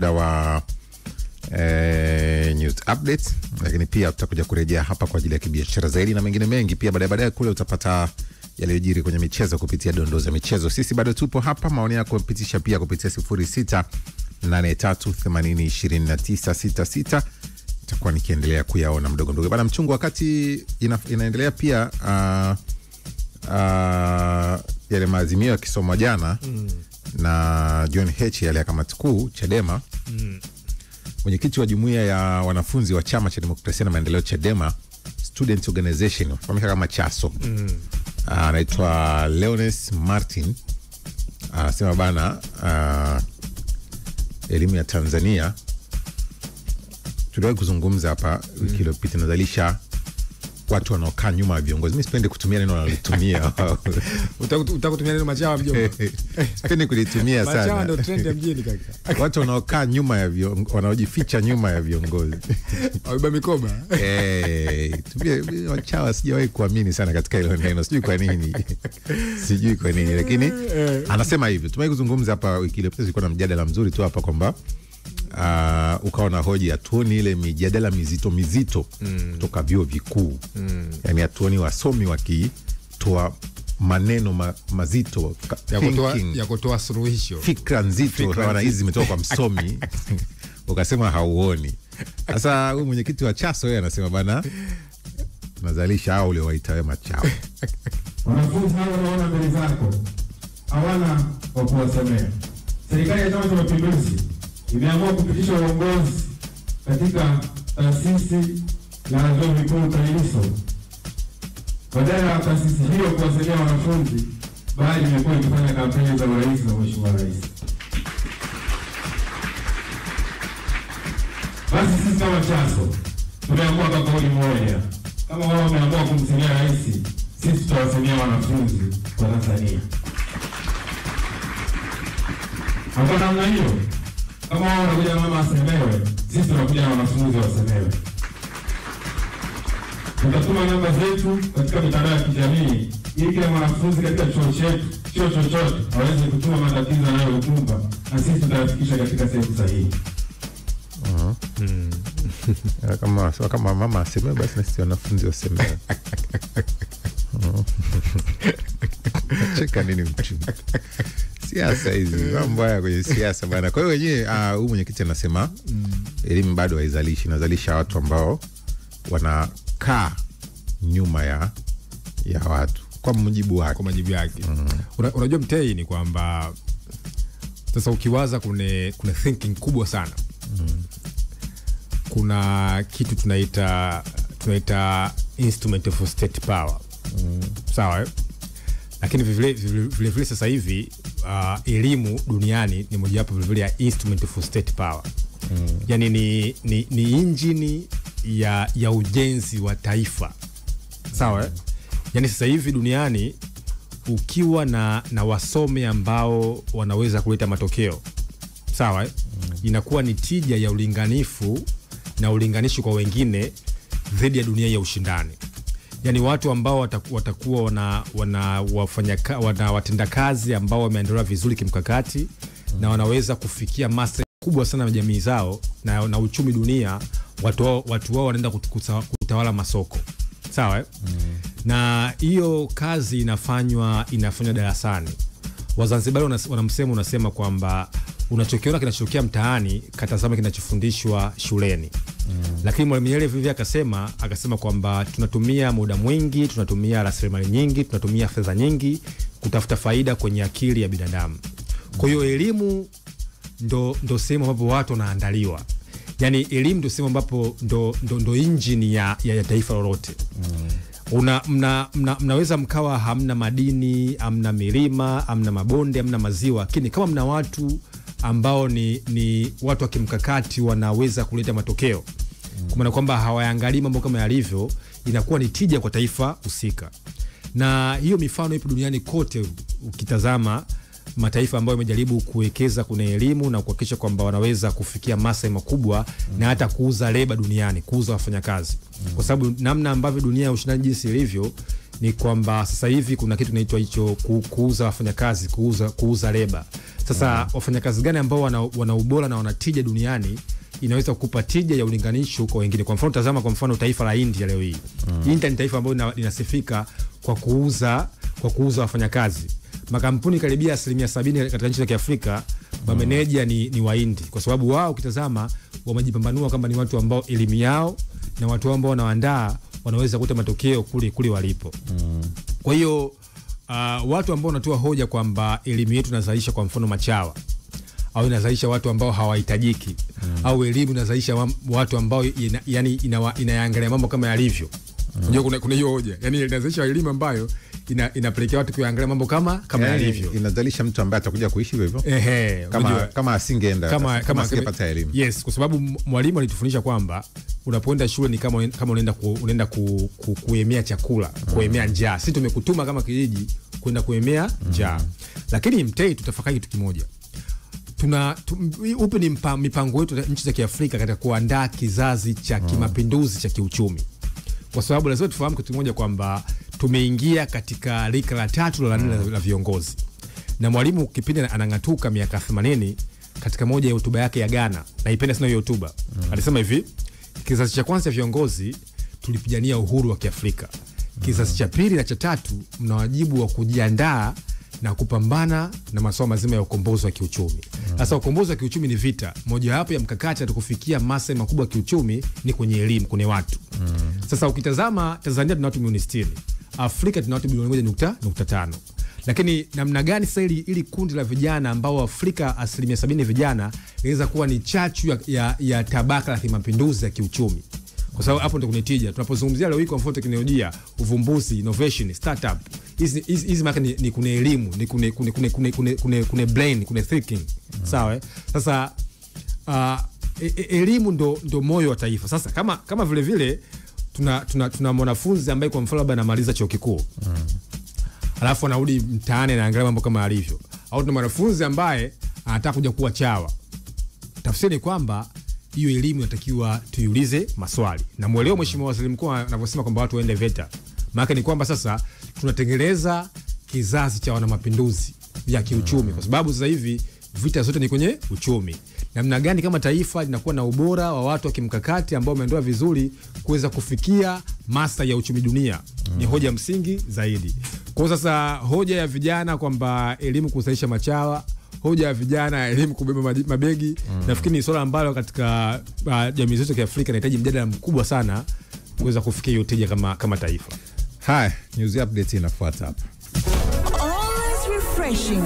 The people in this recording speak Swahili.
wa news updates, lakini pia tutakuja kurejea hapa kwa ajili ya kibiashara zaidi na mengine mengi. Pia baadaye kule utapata yaliyojiri kwenye michezo kupitia dondoo za michezo. Sisi bado tupo hapa, maoni yako pitisha pia kupitia 0683802966. Itakuwa nikiendelea kuyaona mdogo mdogo. Bana Mchungu, wakati inaendelea pia yale maazimio yakisomwa jana na John Heche yale ya kamati kuu Chadema, mwenyekiti wa jumuiya ya wanafunzi wa chama cha demokrasia na maendeleo Chadema Student Organization famika kama Chaso, anaitwa Leones Martin, sema bana, elimu ya Tanzania tuliwahi kuzungumza hapa wiki iliyopita nazalisha watu wanaokaa nyuma ya viongozi. Mimi sipendi kutumia neno nalitumia. Utakutumia neno machawa mjomba. Sipendi kulitumia sana. Machawa ndio trend ya mjini kaka. Watu wanaokaa nyuma ya viongozi, wanaojificha nyuma ya viongozi. Waiba mikoba. Tumie machawa sijawahi kuamini sana katika hilo neno. Sijui kwa nini. Lakini anasema hivyo. Tumewahi kuzungumza hapa wiki iliyopita, ilikuwa na mjadala mzuri tu hapa kwamba ukaona hoja atuoni ile mijadala mizito kutoka vyuo vikuu. Yani atuoni wasomi wakitoa maneno mazito ya kutoa suluhisho, fikra nzito na hizi zimetoka kwa msomi. Ukasema hauoni. Sasa huyu mwenyekiti wa Chaso yeye anasema bana, tunazalisha hao ule waitawe machao. Wanafunzi hao wanaona mbele zako hawana wa kuwasemea. Serikali ya Chama cha Mapinduzi imeamua kupitisha uongozi katika taasisi la vyuo vikuu TAHLISO. Badala ya taasisi hiyo kuwasemea wanafunzi, bali imekuwa ikifanya kampeni za urais za Mheshimiwa Rais. Basi sisi kama Chaso tumeamua kwa kauli moja, kama wao wameamua kumsemea rais, sisi tutawasemea wanafunzi wa Tanzania. Kwa namna hiyo, kama wao wanakuja na mama asemewe, sisi tunakuja na wanafunzi wasemewe. Tutatuma namba zetu katika mitandao ya kijamii ili kila mwanafunzi katika chuo chetu, chuo chochote, aweze kutuma matatizo yanayokumba na sisi tutayafikisha katika sehemu sahihi. Kama mama asemewe, basi na sisi wanafunzi wasemewe. Cheka nini Mchungu? Siasa hizi, mambo haya kwenye siasa bana. Kwa hiyo wenyewe huyu mwenyekiti anasema elimu bado haizalishi, nazalisha watu ambao wanakaa nyuma ya watu kwa mujibu wake. Kwa majibu yake. Unajua Mtei ni kwamba sasa ukiwaza kuna thinking kubwa sana. Kuna kitu tunaita instrument of state power. Sawa? Lakini vile sasa hivi elimu duniani ni mojawapo vile ya instrument of state power. Yani ni injini ya ujenzi wa taifa. Sawa? Yani sasa hivi duniani ukiwa na wasomi ambao wanaweza kuleta matokeo, sawa, inakuwa ni tija ya ulinganifu na ulinganishi kwa wengine dhidi ya dunia ya ushindani. Yani watu ambao watakuwa wana watenda kazi ambao wameandaliwa vizuri kimkakati na wanaweza kufikia maslahi kubwa sana ya jamii zao na uchumi dunia, watu wao wanaenda kutawala masoko. Sawa? Na hiyo kazi inafanywa darasani. Wazanzibari wanamsema unasema kwamba unachokiona kinachotokea mtaani katazama kinachofundishwa shuleni. Lakini Mwalimu Nyerere vivyo akasema kwamba tunatumia muda mwingi, tunatumia rasilimali nyingi, tunatumia fedha nyingi kutafuta faida kwenye akili ya binadamu. Kwa hiyo elimu ndo sehemu ambapo watu wanaandaliwa. Yani elimu ndo sehemu ambapo ndo injini ya taifa lolote. Mnaweza mkawa hamna madini, hamna milima, hamna mabonde, hamna maziwa, lakini kama mna watu ambao ni watu wa kimkakati wanaweza kuleta matokeo, kwa maana kwamba hawaangalii mambo kama yalivyo, inakuwa ni tija kwa taifa husika. Na hiyo mifano ipo duniani kote. Ukitazama mataifa ambayo yamejaribu kuwekeza kwenye elimu na kuhakikisha kwamba wanaweza kufikia maslahi makubwa na hata kuuza leba duniani, kuuza wafanyakazi. Kwa sababu namna ambavyo dunia ya ushindani jinsi ilivyo, ni kwamba sasa hivi kuna kitu kinaitwa hicho kuuza wafanyakazi, kuuza labor. Sasa wafanyakazi gani ambao wana ubora na wanatija duniani inaweza kukupa tija ya ulinganisho kwa wengine. Kwa mfano tazama, kwa mfano taifa la India leo hii. India ni taifa ambalo linasifika kwa kuuza wafanyakazi. Makampuni karibia 70% katika nchi za Kiafrika mameneja ni Wahindi, kwa sababu wao ukitazama wamejipambanua kama ni watu ambao elimu yao na watu ambao wanaandaa wanaweza kuta matokeo kule walipo. Kwa hiyo watu ambao wanatoa hoja kwamba elimu yetu inazalisha kwa mfano machawa au inazalisha watu ambao hawahitajiki au elimu inazalisha watu ambao inaangalia mambo kama yalivyo. Unajua kuna hiyo hoja. Yaani inazalisha elimu ambayo inapelekea watu kuangalia mambo kama yalivyo. Inazalisha mtu ambaye atakuja kuishi hivyo. Kama asingeenda kama asingepata elimu. Yes, kwa sababu mwalimu alitufundisha kwamba unapoenda shule ni kama unaenda kuemea chakula, kuemea njaa. Sisi tumekutuma kama kijiji kwenda kuemea njaa. Lakini mtei tutafakari kitu kimoja. Upi ni mipango yetu nchi za Kiafrika katika kuandaa kizazi cha kimapinduzi cha kiuchumi? Kwa sababu lazima tufahamu kitu kimoja kwamba tumeingia katika rika la 3 la 4 la viongozi. Na mwalimu kipindi anang'atuka miaka 80 katika moja ya hotuba yake ya Ghana, naipenda sana hiyo hotuba. Alisema hivi: kizazi cha kwanza viongozi tulipigania uhuru wa Kiafrika. Kizazi cha pili na cha tatu mna wajibu wa kujiandaa na kupambana na masuala mazima ya ukombozi wa kiuchumi. Sasa ukombozi wa kiuchumi ni vita. Moja wapo ya mkakati wa kufikia maslahi makubwa ya kiuchumi ni kwenye elimu, kwenye watu. Sasa ukitazama Tanzania tuna watu milioni 60. Afrika tuna watu milioni 1.5. Lakini namna gani sasa ili kundi la vijana ambao Afrika 70% vijana inaweza kuwa ni chachu ya tabaka la kimapinduzi ya kiuchumi? Kwa sababu hapo ndio kuna tija. Tunapozungumzia leo hii kwa mfano teknolojia, uvumbuzi, innovation, startup, hizi maka ni kuna elimu, ni kuna brain, kuna thinking. Sawa? Sasa elimu ndo moyo wa taifa. Sasa kama vile vile tuna mwanafunzi ambaye kwa mfano labda anamaliza chuo kikuu. Alafu anarudi mtaani na angalia mambo kama alivyo. Au tuna mwanafunzi ambaye anataka kuja kuwa chawa. Tafsiri ni kwamba hiyo elimu inatakiwa tuiulize maswali. Na muelewa Mheshimiwa Waziri Mkuu anavyosema kwamba watu waende VETA. Maana ni kwamba sasa tunatengeneza kizazi cha wana mapinduzi ya kiuchumi, kwa sababu sasa hivi vita zote ni kwenye uchumi. Namna gani kama taifa linakuwa na ubora wa watu wa kimkakati ambao wameondoa vizuri kuweza kufikia maslahi ya uchumi dunia ni hoja msingi zaidi. Kwa sasa hoja ya vijana kwamba elimu kusaidia machawa, hoja ya vijana elimu kubeba mabegi, nafikiri ni swala ambalo katika jamii zetu za Afrika inahitaji mjadala mkubwa sana kuweza kufikia hiyo tija kama taifa. Haya, news update inafuata hapa. Always refreshing.